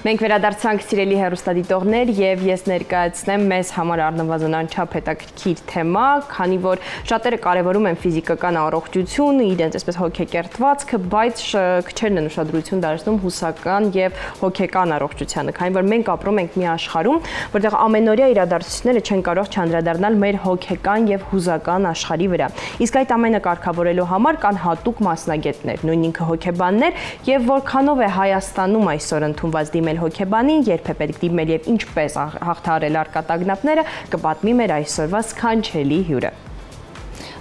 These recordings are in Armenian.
Մենք վերադարձանք սիրելի հեռուստադիտողներ եւ ես ներկայացնեմ մեզ համար առնվազն անչափ հետաքրքիր թեմա, քանի որ շատերը կարևորում են ֆիզիկական առողջությունը, իրենց այսպես հոգեկերտվածքը, բայց քչերն են ուշադրություն դարձնում հուսական եւ հոգեկան առողջությանը, քանի որ մենք ապրում ենք մի աշխարհում, որտեղ ամենօրյա իրադարձությունները չեն կարող չանդրադառնալ մեր հոգեկան եւ հուզական աշխարհի վրա։ Իսկ այդ ամենը կարգավորելու համար կան հատուկ մասնագետներ, նույն ինքը հոգեբաններ, եւ որքանով է Հայաստանում այսօր ընդունված դիմել հոգեբանին, երբ է պետք դիմել եւ ինչպես հաղթահարել արկատագնապները, կպատմի մեր այսօրվա սքանչելի հյուրը։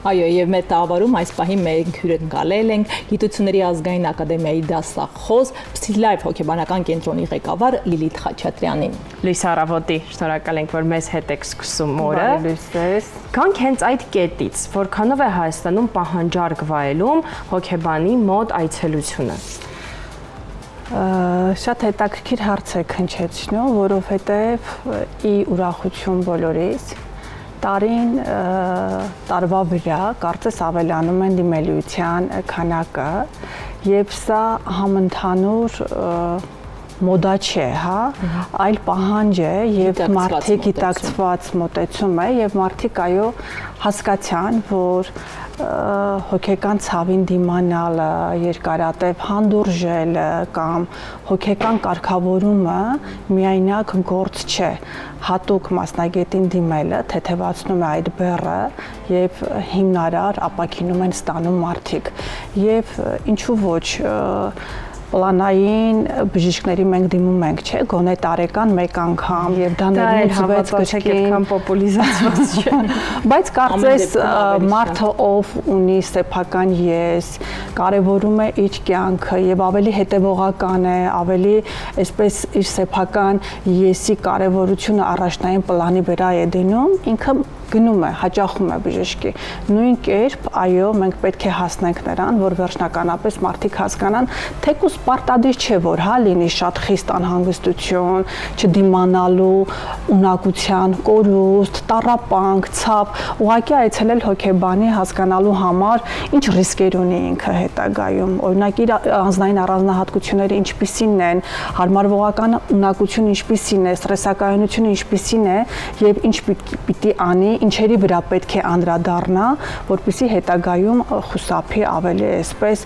Այո, եւ մեր տաղավարում այս պահին մենք հյուրընկալել ենք Գիտությունների ազգային ակադեմիայի դասախոս Psylife հոգեբանական կենտրոնի ղեկավար Լիլիթ Խաչատրյանին։ Լույս առավոտի, շնորհակալ ենք, որ մեզ հետ եք սկսում օրը։ Գանք հենց այդ կետից, որքանով է Հայաստանում պահանջարկ վայելում հոգեբանի մոտ այցելությունը։ Շատ հետաքրքիր հարց եք հնչեցնում, որովհետև ի ուրախություն բոլորիս տարին տարվա վրա կարծես ավելանում են դիմելիության քանակը, եւ սա համընդհանուր մոդա չէ, հա, այլ պահանջ է եւ մարդիկ գիտակցված մոտեցում է եւ մարդիկ այո հասկացան, որ հոգեկան ցավին դիմանալը, երկարատև հանդուրժելը կամ հոգեկան կարգավորումը միայնակ գործ չէ, հատուկ մասնագետին դիմելը թեթևացնում է այդ բեռը եւ հիմնարար ապակինում են ստանում մարդիկ եւ ինչու ոչ պլանային բժիշկների մենք դիմում ենք, չէ, գոնե տարեկան մեկ անգամ եւ դա ներմուծվեց կրկին պոպուլիզացված չէ, բայց կարծես մարդը ով ունի սեփական ես, կարևորում է իր կյանքը եւ ավելի հետեւողական է, ավելի այսպես իր սեփական եսի կարևորությունը առաջնային պլանի վրա է դնում, ինքը գնում է, հաճախում է բժշկի։ Նույն կերպ, այո, մենք պետք է հասնենք նրան, որ վերջնականապես մարդիկ հասկանան, թեկուզ պարտադիր չէ, որ հա լինի շատ խիստ անհանգստություն, չդիմանալու ունակության, կորուստ, տառապանք, ցավ, ուղղակի այցելել հոգեբանի հասկանալու համար ինչ ռիսկեր ունի ինքը հետագայում, օրինակ իր անձնային առանձնահատկությունները ինչպիսին են, հարմարվողական ունակությունը ինչպիսին է, ստրեսակայունությունը ինչպիսին է եւ ինչ պիտի անի, ինչերի վրա պետք է անդրադառնա, որպեսզի հետագայում խուսափի ավելի այսպես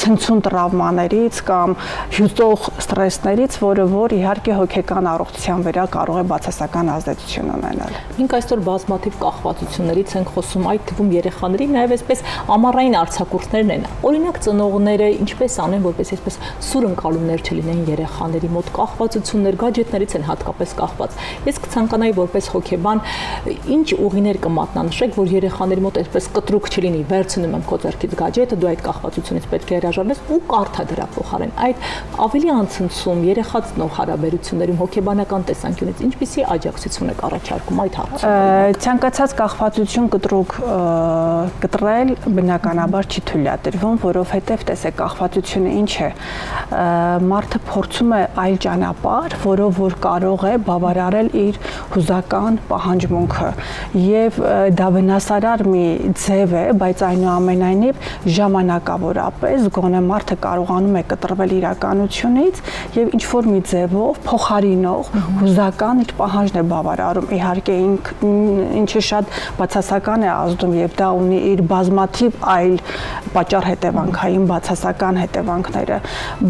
ցնցուն տրավմաներից կամ հյուծող ստրեսներից, որը որ իհարկե հոգեկան առողջության վրա կարող է բացասական ազդեցություն ունենալ։ Մենք այսօր բազմաթիվ կախվածություններից ենք խոսում, այդ թվում երեխաների նաև այսպես ամառային արձակուրդներն են։ Օրինակ ծնողները ինչպես անեն, որպես այսպես սուր ընկալումներ չլինեն երեխաների մոտ, կախվածություններ, գadgetներից են հատկապես կախված։ Ես կցանկանայի որպես հոգեբան ինչ ուղիներ կմատնանշեք, որ երեխաների մոտ այսպես կտրուկ չլինի, վերցնում եմ քո ձեռքից գadget-ը, դու այդ կախվածությունից պետք է հրաժարվես ու կարդա դրա փոխարեն։ Այդ ավելի անցնցում երեխա-ծնող հարաբերություններում հոգեբանական տեսանկյունից ինչպիսի աջակցություն եք առաջարկում այդ հարցում։ Ցանկացած կախվածություն կտրուկ կտրել բնականաբար չի թույլատրվում, որովհետև տեսեք կախվածությունը ինչ է։ Մարդը փորձում է այլ ճանապարհ, որով որ կարող է բավարարել իր հուզական պահանջմունքը եւ դա վնասարար մի ձև է, բայց այնուամենայնիվ ժամանակավորապես գոնե մարդը կարողանում է կտրվել իրականությունից եւ ինչ որ մի ձևով փոխարինող հուզական իր պահանջն է բավարարում։ Իհարկե ինչը շատ բացասական է ազդում եւ դա ունի իր բազմաթիվ այլ պատճառ հետևանքային բացասական հետևանքները,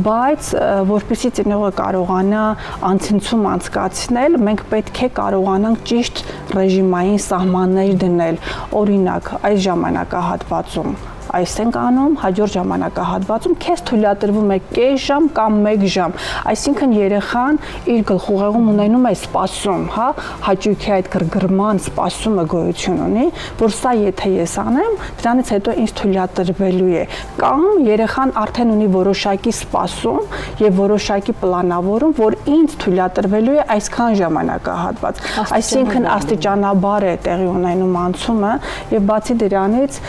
բայց որպեսզի ծնողը կարողանա անցնցում անցկացնել, մենք պետք է կարողանանք ճիշտ ռեժիմային սահմաններ դնել, օրինակ այս ժամանակահատվածում այս ենք անում, հաջորդ ժամանակահատվածում քեզ թույլատրվում է կես ժամ կամ 1 ժամ, այսինքն երեխան իր գլխուղեղում ունենում է սպասում, հա, հաճույքի այդ գրգռման սպասումը գոյություն ունի, որ սա եթե ես անեմ, դրանից հետո ինձ թույլատրվելու է, կամ երեխան արդեն ունի որոշակի սպասում եւ որոշակի պլանավորում, որ ինձ թույլատրվելու է այսքան ժամանակահատված, այսինքն աստիճանաբար է տեղի ունենում անցումը եւ բացի դրանից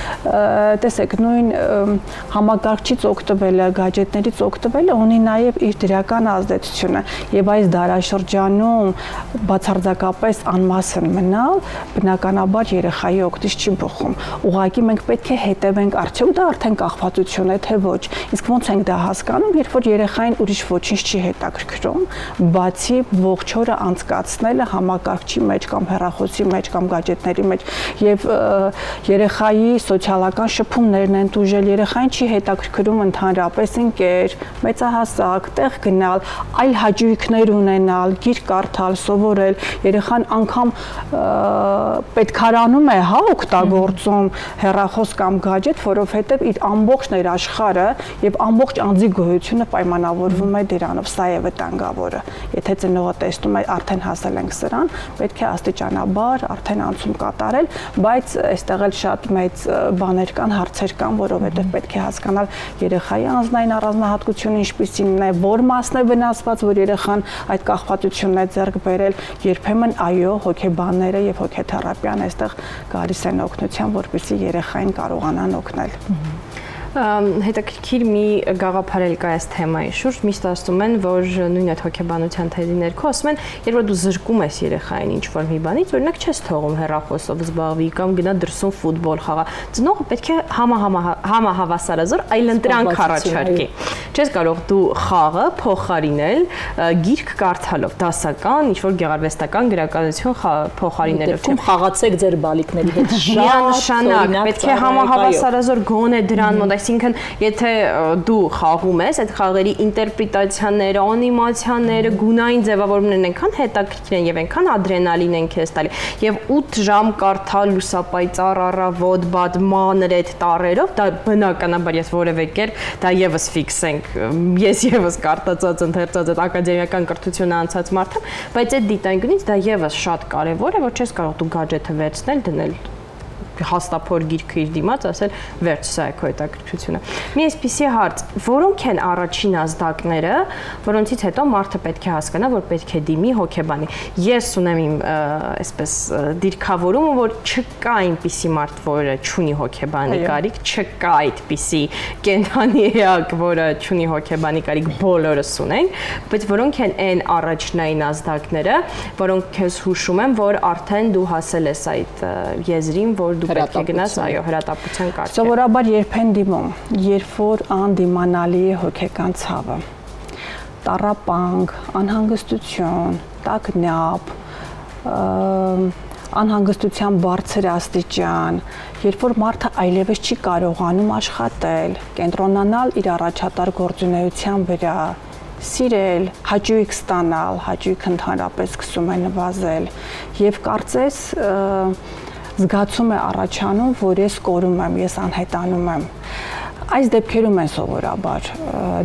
տեսեք տեսեք, նույն համակարգչից օգտվելը, գadgetներից օգտվելը ունի նաև իր դրական ազդեցությունը եւ այս դարաշրջանում բացարձակապես անմասն մնալ բնականաբար երեխայի օգտից չի բխում։ Ուղղակի մենք պետք է հետևենք, արդյոք դա արդեն կախվածություն է թե ոչ։ Իսկ ոնց ենք դա հասկանում, երբ որ երեխային ուրիշ ոչինչ չի հետաքրքրում, բացի ողջ օրը անցկացնելը համակարգչի մեջ կամ հեռախոսի մեջ կամ գadgetների մեջ եւ երեխայի սոցիալական շփումներն են տուժել, երեխային չի հետաքրքրում ընդհանրապես ընկեր, մեծահասակ, տեղ գնալ, այլ հաճույքներ ունենալ, գիրք կարդալ, սովորել, երեխան անգամ պետքարանում է, հա, օգտագործում հեռախոս կամ գadget, որովհետեւ իր ամբողջ ներաշխարհը եւ ամբողջ անձի գոյությունը պայմանավորվում է դրանով, սա է վտանգավորը։ Եթե ծնողը տեսնում է արդեն հասել ենք սրան, պետք է աստիճանաբար արդեն անցում կատարել, բայց այստեղ էլ շատ մեծ բաներ կան, հարցեր կան, որովհետև պետք է հասկանալ երեխայի անձնային առանձնահատկությունը ինչպիսին է, որ մասն է վնասված, որ երեխան այդ կախվածությունն է ձեռք բերել, երբեմն այո, հոգեբանները եւ հոգեթերապիան այստեղ գալիս են օգնության, որպեսզի երեխային կարողանան օգնել։ Հետաքրքիր մի գաղափար էլ կա այս թեմայի շուրջ, միշտ ասում են, որ նույն այդ հոգեբանության թեզի ներքո ասում են, երբ դու զրկում ես երեխային ինչ-որ մի բանից, օրինակ չես թողում հեռախոսով զբաղվի կամ գնա դրսում ֆուտբոլ խաղա, ծնողը պետք է համահավասարազոր այլընտրանք առաջարկի։ Չես կարող դու խաղը փոխարինել գիրք կարդալով, դասական, ինչ-որ գեղարվեստական գրականություն փոխարինելով։ Խաղացեք ձեր բալիկների հետ շատ, պետք է համահավասարազոր գոնե դրան մոտ, այսինքն եթե դու խաղում ես, այդ խաղերի ինտերպրետացիաները, անիմացիաները, գունային ձևավորումներն այնքան հետաքրքիր են եւ այնքան ադրենալին են քեզ տալի եւ 8 ժամ կարդալ լուսապայծառ առավոտ բադմանր այդ տառերով, դա բնականաբար ես որևէ կերպ դա եւս ֆիքսենք, ես եւս կարտացած ընթերցած այդ ակադեմիական կրթությունը անցած մարդ եմ, բայց այդ դիտանկյունից դա եւս շատ կարեւոր է, որ չես կարող դու գadget-ը վերցնել, դնել հաստափոր գիրքը իր դիմաց, ասել վերջ սա է քո հետաքրքրությունը։ Մի այսպիսի հարց, որոնք են առաջին ազդակները, որոնցից հետո մարդը պետք է հասկանա, որ պետք է դիմի հոգեբանի։ Ես ունեմ իմ այսպես դիրքավորումը, որ չկա այնպիսի մարդ, որը չունի հոգեբանի կարիք, չկա այդպիսի կենդանի էակ, որը չունի հոգեբանի կարիք, բոլորս ունենք, բայց որոնք են այն առաջնային ազդակները, որոնք քեզ հուշում են, որ արդեն դու հասել ես այդ եզրին, որ դու պետք է գնաս, այո, հրատապության կարգ։ Սովորաբար երբ են դիմում, երբ որ անդիմանալի է հոգեկան ցավը, տառապանք, անհանգստություն, տագնապ, անհանգստության բարձր աստիճան, երբ որ մարդը այլևս չի կարողանում աշխատել, կենտրոնանալ իր առաջատար գործունեության վրա, սիրել, հաճույք ստանալ, հաճույքը ընդհանրապես սկսում է նվազել եւ կարծես զգացում է առաջանում, որ ես կորում եմ, ես անհետանում եմ։ Այս դեպքերում են սովորաբար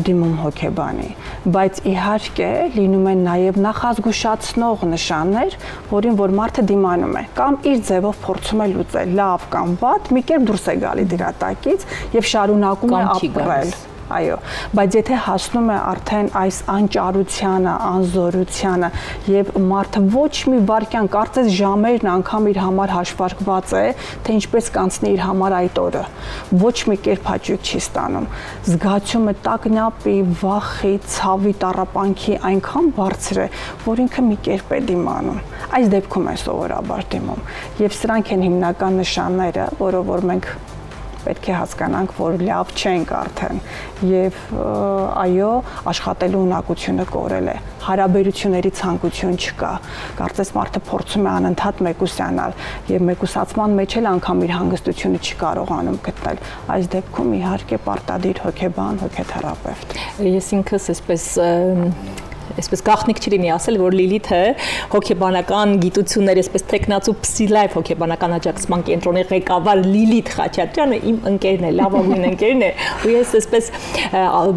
դիմում հոգեբանի, բայց իհարկե լինում են նաև նախազգուշացնող նշաններ, որին որ մարդը դիմանում է կամ իր ձևով փորձում է լուծել, լավ կամ վատ, մի կերպ դուրս է գալի դրա տակից եւ շարունակում է ապրել։ Այո, բայց եթե հասնում է արդեն այս անճարությանը, անզորությանը եւ մարդը ոչ մի վարքյան, կարծես ժամերն անգամ իր համար հաշվարկված է, թե ինչպես կանցնի իր համար այդ օրը, ոչ մի կերպ հաճույք չի ստանում, զգացումը տագնապի, վախի, ցավի, տառապանքի այնքան բարձր է, որ ինքը մի կերպ է դիմանում։ Այս դեպքում է սովորաբար դիմում եւ սրանք են հիմնական նշանները, որով որ մենք պետք է հասկանանք, որ լավ չենք արդեն եւ այո, աշխատելու ունակությունը կորել է, հարաբերությունների ցանկություն չկա, կարծես մարդը փորձում է անընդհատ մեկուսյանալ եւ մեկուսացման մեջ էլ անգամ իր հանգստությունը չի կարողանում գտնել, այս դեպքում իհարկե պարտադիր հոգեբան, հոգեթերապևտ։ Ես ինքս այսպես գաղտնիք չլինի ասել, որ Լիլիթը հոգեբանական գիտություններ, այսպես տեխնացու Psylife հոգեբանական աջակցման կենտրոնի ղեկավար Լիլիթ Խաչատրյանը իմ ընկերն է, լավագույն ընկերն է, ու ես այսպես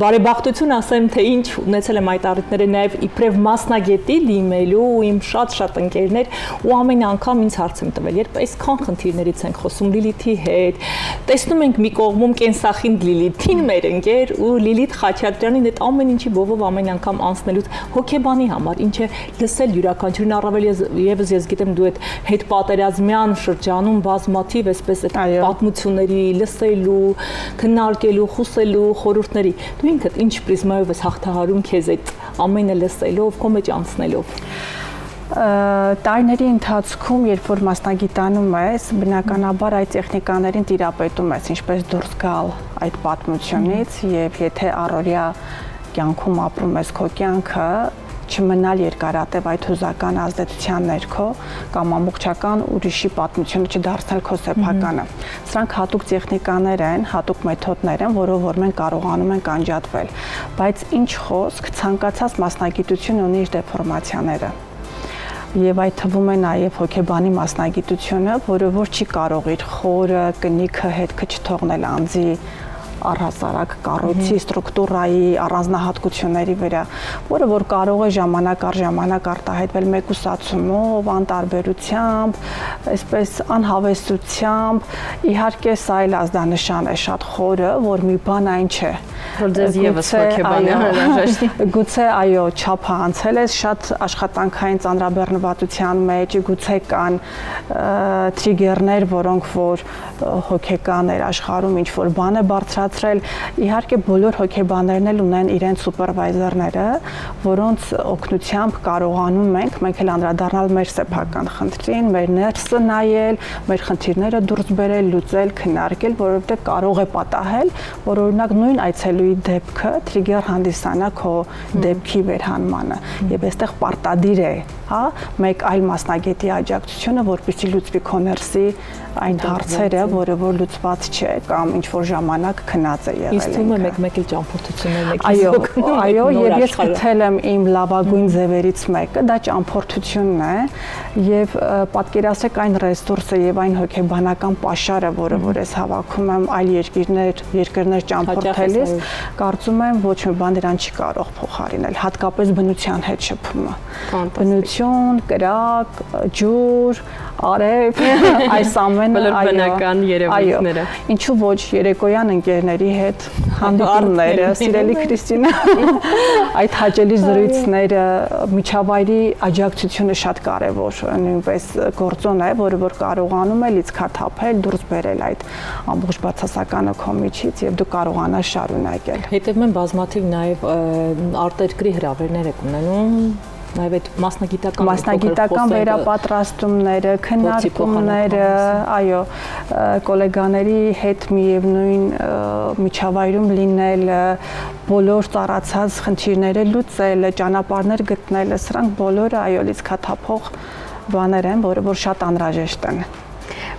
բարեբախտություն ասեմ, թե ինչ ունեցել եմ այդ առիթները նաև իբրև մասնագետի դիմելու իմ շատ ընկերներ, ու ամեն անգամ ինձ հարց եմ տվել, երբ այսքան խնդիրներից ենք խոսում Լիլիթի հետ, տեսնում ենք մի կողմում կենսախինդ Լիլիթին մեր ընկեր ու Լիլիթ Խաչատրյանին այդ ամեն ինչի բովով ամեն անգամ անցնելուց հոգեբանի համար ինչ է լսել յուրաքանչյուրին, առավել եւս ես գիտեմ դու այդ հետ պատերազմյան շրջանում բազմաթիվ այսպես այդ պատմությունների լսելու, քննարկելու, խոսելու խորհուրդների դու ինքդ ինչ պրիզմայով ես հաղթահարում քեզ այդ ամենը լսելով, քո մեջ անցնելով։ Տարիների ընթացքում, երբ որ մասնագիտանում ես, բնականաբար այդ տեխնիկաներին տիրապետում ես, ինչպես դուրս գալ այդ պատմությունից եւ եթե առօրյա կյանքում ապրում ես քո կյանքը, չմնալ երկարատև այդ հուզական ազդեցության ներքո կամ ամբողջական ուրիշի պատմությունը չդարձնել քո սեփականը։ Սրանք հատուկ տեխնիկաներ են, հատուկ մեթոդներ են, որով որ մենք կարողանում ենք անջատվել, բայց ինչ խոսք, ցանկացած մասնագիտություն ունի իր դեֆորմացիաները։ Եվ այդ թվում է նաև հոգեբանի մասնագիտությունը, որը որ չի կարող իր խորը, կնիքը, հետքը չթողնել անձի առհասարակ կառույցի ստրուկտուրայի առանձնահատկությունների վրա, որը որ կարող է ժամանակ առ ժամանակ արտահայտվել մեկուսացումով, անտարբերությամբ, այսպես անհավեսությամբ, իհարկե սա էլ ազդանշան է շատ խորը, որ մի բան այն չէ։ Որ ձեզ եւս հոգեբանի անհրաժեշտ է։ Գուցե այո, չափը անցել է շատ աշխատանքային ծանրաբեռնվածության մեջ, գուցե կան թրիգերներ, որոնք որ հոգեկան աշխարհում ինչ որ բան է բարձրացրել։ Իհարկե բոլոր հոգեբաններն էլ ունեն իրենց սուպերվայզերները, որոնց օգնությամբ կարողանում ենք մենք էլ անդրադառնալ մեր սեփական խնդրին, մեր ներսը նայել, մեր խնդիրները դուրս բերել, լուծել, քննարկել, որովհետև կարող է պատահել, որ օրինակ նույն այցելուի դեպքը թրիգեր հանդիսանա քո դեպքի վերհանմանը եւ այստեղ պարտադիր է, հա, մեկ այլ մասնագետի աջակցությունը, որպեսզի լուծվի քո ներսի այն հարցերը, որը որ լուծված չէ կամ ինչ որ ժամանակ քնած է եղել։ Իսկ թվում է մեկ-մեկ էլ ճամփորդություններն եք օգնում։ Այո, եւ ես գտել եմ իմ լավագույն ձևերից մեկը, դա ճամփորդությունն է եւ պատկերացրեք այն ռեսուրսը եւ այն հոգեբանական պաշարը, որը որ ես հավաքում եմ այլ երկրներ ճամփորդելիս, կարծում եմ ոչ մի բան դրան չի կարող փոխարինել, հատկապես բնության հետ շփումը։ Բնություն, կրակ, ջուր, արև, այս ամենը բոլոր բնական երևույթները։ Ինչու ոչ երեկոյան ընկերների հետ հանդիպումները, սիրելի Քրիստինա, այդ հաճելի զրույցները, միջավայրի աջակցությունը շատ կարևոր նույնպես գործոն է, որը որ կարողանում է լիցքաթափել, դուրս բերել այդ ամբողջ բացասականը քո միջից եւ դու կարողանաս շարունակել։ Հետևում են բազմաթիվ նաեւ արտերկրի հրավերներ եք ունենում նաև այդ մասնագիտական վերապատրաստումները, քննարկումները, այո, գոլեգաների հետ միևնույն միջավայրում լինելը, բոլոր ծառացած խնդիրները լուծելը, ճանապարհներ գտնելը, սրանք բոլորը այո լիցքաթափող բաներ են, որը որ շատ անհրաժեշտ են։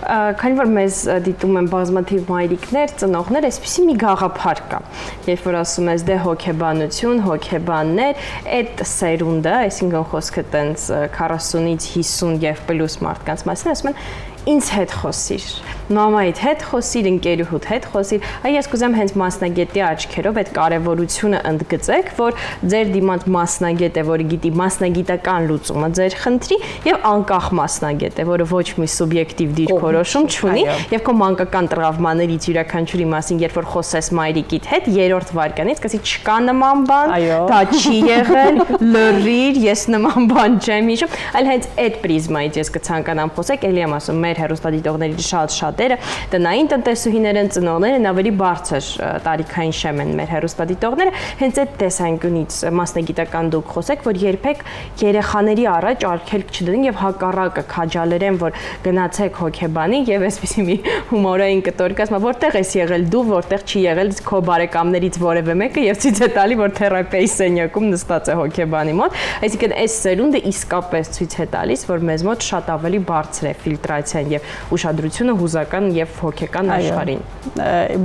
Քանի որ մեզ դիտում են բազմաթիվ մայրիկներ, ծնողներ, այսպեսի մի գաղափար կա։ Երբ որ ասում ես դե հոգեբանություն, հոգեբաններ, այդ սերունդը, այսինքն խոսքը տենց 40-ից 50 եւ պլյուս մարդկանց մասին, ասում են ինձ հետ խոսիր, մամայիդ հետ խոսիր, ընկերուհուդ հետ խոսիր, այ ես կուզեմ հենց մասնագետի աչքերով այդ կարևորությունը ընդգծեք, որ ձեր դիմանց մասնագետ է, որը գիտի մասնագիտական լուծումը ձեր խնդրի եւ անկախ մասնագետ է, որը ոչ մի սուբյեկտիվ դիրքորոշում չունի եւ քո մանկական տրավմաներից յուրաքանչյուրի մասին, երբ որ խոսես մայրիկիդ հետ, երրորդ վարքյանից կասի չկա նման բան, դա չի եղել, լրիր, ես նման բան չեմ հիշում, այլ հենց այդ պրիզմայից ես կցանկանամ խոսեք, ելի եմ ասում, մեր հեռուստադիտողների շատերը տնային տնտեսուհիներ են, ծնողներ են, ավելի բարձր տարիքային շեմ են մեր հեռուստադիտողները, հենց այդ տեսանկյունից մասնագիտական դուք խոսեք, որ երբեք երեխաների առաջ արգելք չդնեն եւ հակառակը քաջալերեն, որ գնացեք հոգեբանի եւ այսպեսի մի հումորային կտոր կասма, որտեղ ես եղել դու, որտեղ չի եղել քո բարեկամներից որևէ մեկը եւ ցույց է տալի, որ թերապիայի սենյակում նստած է հոգեբանի մոտ, այսինքն այս սերունդը իսկապես ցույց է տալիս, որ մեզ մոտ շատ ավելի բարձր է ֆիլտրացիան եւ ուշադրությունը հուզական եւ հոգեկան աշխարհին։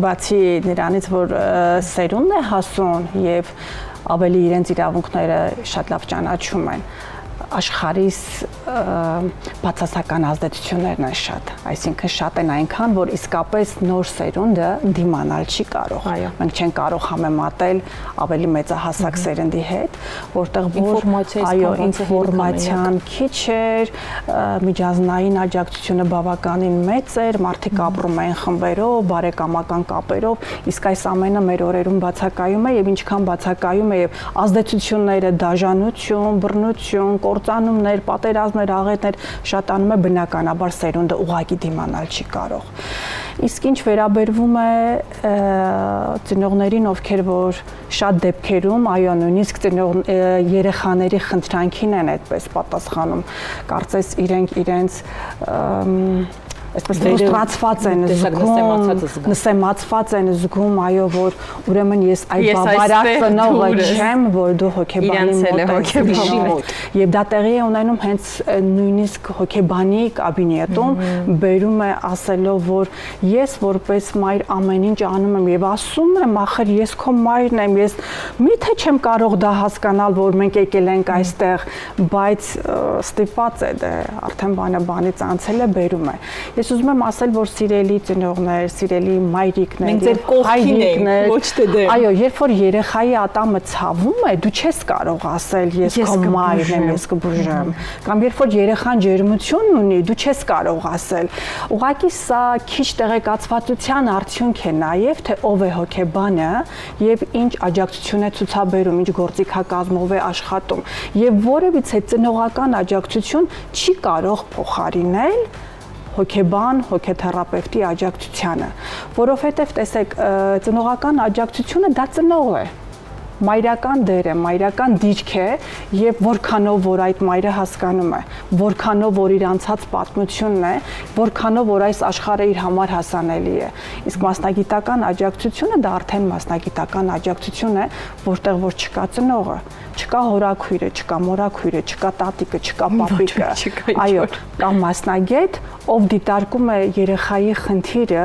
Բացի նրանից, որ սերունդն է հասուն եւ ավելի իրենց իրավունքները շատ լավ ճանաչում են, աշխարհիս բացասական ազդեցություններն են շատ, այսինքն շատ են այնքան, որ իսկապես նոր սերունդը դիմանալ չի կարող։ Մենք չենք կարող համեմատել ավելի մեծահասակ սերնդի հետ, որտեղ որ ինֆորմացիան քիչ էր, միջազգային աջակցությունը բավականին մեծ էր, մարդիկ ապրում էին խմբերով, բարեկամական կապերով, իսկ այս ամենը մեր օրերում բացակայում է եւ ինչքան բացակայում է եւ ազդեցությունները դաժանություն, բռնություն, կործանումներ, պատերազմներ, աղետներ շատանում է, բնականաբար սերունդը ուղղակի դիմանալ չի կարող։ Իսկ ինչ վերաբերվում է ծնողներին, ովքեր որ շատ դեպքերում, այո, նույնիսկ երեխաների խնդրանքին են այդպես պատասխանում, կարծես իրենց այսպես ֆրուստրացված են զգում, նսեմացված են զգում, այո, որ ուրեմն ես այդ բավարար ծնողը չեմ, որ դու հոգեբանի մոտ ես։ Եվ դա տեղի է ունենում հենց նույնիսկ հոգեբանի կաբինետում, բերում է ասելով, որ ես որպես մայր ամեն ինչ անում եմ եւ ասում եմ, ախր ես քո մայրն եմ, ես միթե չեմ կարող դա հասկանալ, որ մենք եկել ենք այստեղ, բայց ստիպված է դա արդեն բանից անցել է, բերում է։ Ես ուզում եմ ասել, որ սիրելի ծնողներ, սիրելի մայրիկներ, մենք ձեր կողքին ենք, ոչ թե դեմ։ Այո, երբ որ երեխայի ատամը ցավում է, դու չես կարող ասել ես քո մայրն եմ, ես կբուժեմ, կամ երբ որ երեխան ջերմություն ունի, դու չես կարող ասել։ Ուղղակի սա քիչ տեղեկացվածության արդյունք է նաև, թե ով է հոգեբանը եւ ինչ աջակցություն է ցուցաբերում, ինչ գործիքակազմով է աշխատում, եւ որևիցե ծնողական աջակցություն չի կարող փոխարինել հոգեբան, հոգեթերապևտի աջակցությանը, որովհետև տեսեք, ծնողական աջակցությունը դա ծնող է, մայրական դեր է, մայրական դիրք է եւ որքանով որ այդ մայրը հասկանում է, որքանով որ իր անցած պատմությունն է, որքանով որ այս աշխարհը իր համար հասանելի է։ Իսկ մասնագիտական աջակցությունը դա արդեն մասնագիտական աջակցություն է, որտեղ որ չկա ծնողը, չկա հորաքույրը, չկա մորաքույրը, չկա տատիկը, չկա պապիկը, այո, կա մասնագետ, ով դիտարկում է երեխայի խնդիրը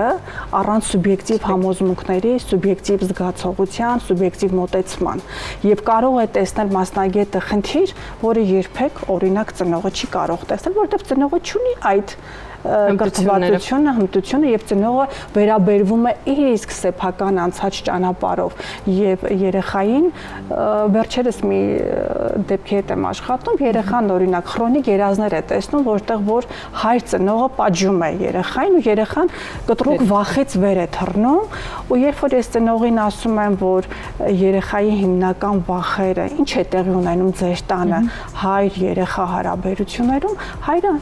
առանց սուբյեկտիվ համոզմունքների, սուբյեկտիվ զգացողության, սուբյեկտիվ մոտեցման եւ կարող է տեսնել մասնագետը խնդիր, որը երբեք օրինակ ծնողը չի կարող տեսնել, որովհետեւ ծնողը չունի այդ կրթվածությունը, հմտությունը եւ ծնողը վերաբերվում է իր իսկ սեփական անցած ճանապարհով եւ երեխային վերջերս մի դեպքի հետ եմ աշխատում, երեխան օրինակ քրոնիկ երազներ է տեսնում, որտեղ որ հայր ծնողը պատժում է երեխային ու երեխան կտրուկ վախից վեր է թռնում ու երբ որ ես ծնողին ասում եմ, որ երեխայի հիմնական վախերը ինչ է տեղի ունենում ձեր տանը հայր-երեխա հարաբերություններում, հայրը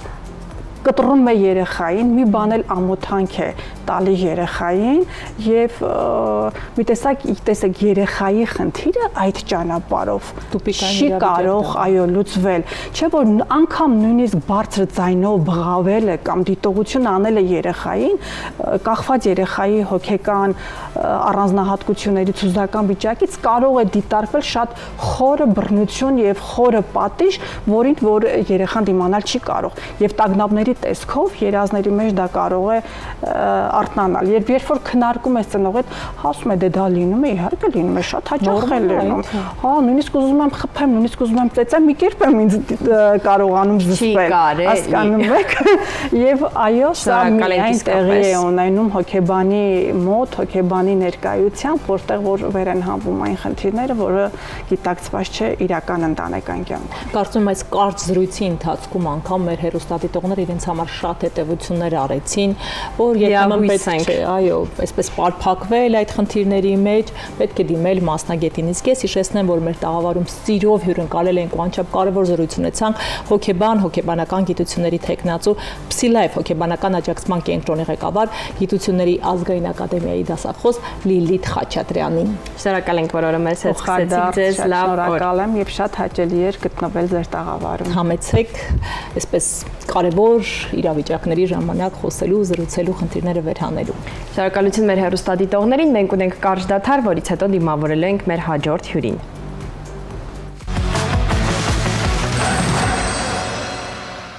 կտրում է երեխային, մի բան էլ ամոթանք է տալի երեխային եւ մի տեսակ երեխայի խնդիրը այդ ճանապարհով չի կարող այո լուծվել, չէ որ անգամ նույնիսկ բարձր ձայնով բղավելը կամ դիտողություն անելը երեխային, կախված երեխայի հոգեկան առանձնահատկություններից հուզական վիճակից կարող է դիտարկվել շատ խորը բռնություն եւ խորը պատիժ, որին որ երեխան դիմանալ չի կարող եւ տագնապների տեսքով երազների մեջ դա կարող է արթնանալ։ Երբ որ քննարկում ես ծնողի հետ, ասում է դե դա լինում է, իհարկե լինում է, շատ հաճախ է լինում։ Հա, նույնիսկ ուզում եմ խփեմ, նույնիսկ ուզում եմ ծեծեմ, մի կերպ եմ ինձ կարողանում զսպել։ Հասկանում եք։ Եվ այո, սա միայն տեղի է ունենում հոգեբանի մոտ, հոգեբանի ներկայությամբ, որտեղ որ վեր են հանվում այն խնդիրները, որը գիտակցված չէ իրական ընտանեկան կյանքում։ Կարծում եմ այս կարճ զրույցի ընթացքում անգամ մեր հերոստատիտողները իրենց համար շատ հետևություններ արեցին, որ երբեմն պետք չէ, այո, այսպես պարփակվել այդ խնդիրների մեջ, պետք է դիմել մասնագետին։ Իսկ ես հիշեցնեմ, որ մեր տաղավարում սիրով հյուրընկալել ենք ու անչափ կարևոր զրույց ունեցանք հոգեբան, հոգեբանական գիտությունների թեկնածու Psylife հոգեբանական աջակցման կենտրոնի ղեկավար, Գիտությունների ազգային ակադեմիայի դասախոս Լիլիթ Խաչատրյանին։ Շնորհակալ ենք, որ օրը մեզ հետ սկսեցիք ձեզ, լավ օր։ Շնորհակալ եմ եւ շատ հաճելի էր գտնվել ձեր տաղավարում։ Համեցեք, այսպես կարևոր իրավիճակների ժամանակ խոսելու, զրուցելու, խնդիրները վերհանելու։ Շնորհակալություն մեր հեռուստադիտողներին, մենք ունենք կարճ դադար, որից հետո դիմավորելու ենք մեր հաջորդ հյուրին։